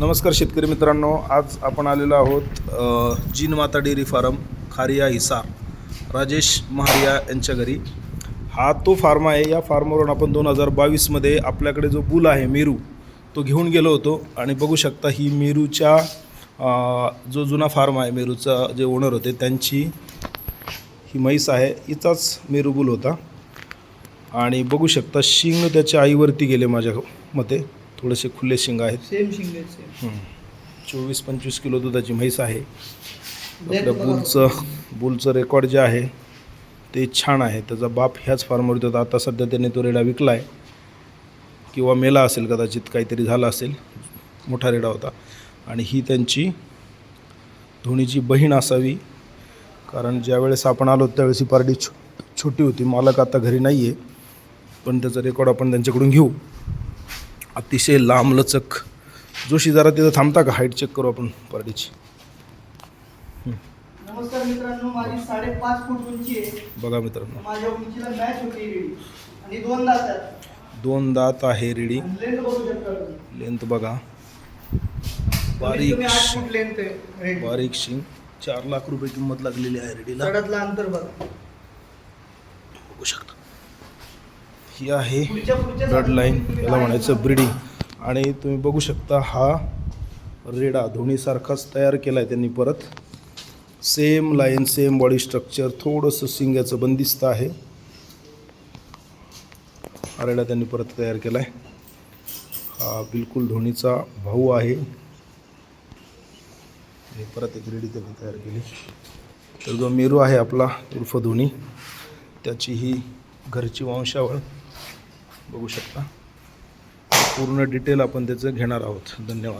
नमस्कार शेतकरी मित्रांनो, आज आपण आलेलो आहोत जिनमाता डेअरी फार्म खारिया हिसार राजेश महारिया यांच्या घरी. हा तो फार्म आहे. या फार्मवरून आपण 2022मध्ये आपल्याकडे जो बुल आहे मेरू तो घेऊन गेलो होतो आणि बघू शकता ही मेरूच्या जो जुना फार्म आहे मेरूचा जे ओनर होते त्यांची ही म्हैस आहे. हिचाच मेरू बुल होता आणि बघू शकता शिंग त्याच्या आईवरती गेले. माझ्या मते थोडेसे खुले शिंग आहेत. सेम शिंग आहेत सेम. 24-25 किलो दुधाची म्हैस आहे. आपल्या बुलचं रेकॉर्ड जे आहे ते छान आहे. त्याचा बाप ह्याच फार्मवर होता. आता सध्या त्याने तो रेडा विकला आहे किंवा मेला असेल, कदाचित काहीतरी झालं असेल. मोठा रेडा होता आणि ही त्यांची धोणीची बहीण असावी, कारण ज्यावेळेस आपण आलो त्यावेळेस ही पार्टी छोटी होती. मालक आता घरी नाही आहे, पण त्याचा रेकॉर्ड आपण त्यांच्याकडून घेऊ. अतिशय लांबलचक जोशी. जरा तिथं थांबता का? हाईट चेक करू आपण पार्टीची. नमस्कार मित्रांनो, माझी 5.5 फूट उंची आहे. बघा मित्रांनो, माझ्या उंचीला मॅच होते रेडी आणि 2 दात आहेत. 2 दात आहे रेडी. लेंथ बघू शकता तुम्ही. लेंथ बघा, बारीक बारीक 8 फूट लेंथ आहे रेडी. बारीक शिंग. 4 लाख रुपये किंमत लागलेली आहे रेडीला. तडातलं अंतर बघा, बघू शकता. ही आहे पुढच्या ब्लड लाईन, याला म्हणायचं ब्रीडिंग. आणि तुम्ही बघू शकता हा रेडा धोणीसारखाच तयार केला आहे त्यांनी परत. Same line, same body structure, थोडंसं शिंगाचं बंदिस्त आहे. हा रेडा त्यांनी परत तयार केला आहे. हा बिलकुल धोणीचा भाऊ आहे. हे परत एक रेडी त्यांनी तयार केली. तर जो मेरू आहे आपला उर्फ धोणी, त्याची ही घरची वंशावळ बघू शकता. पूर्ण डिटेल आपण त्याचं घेणार आहोत. धन्यवाद.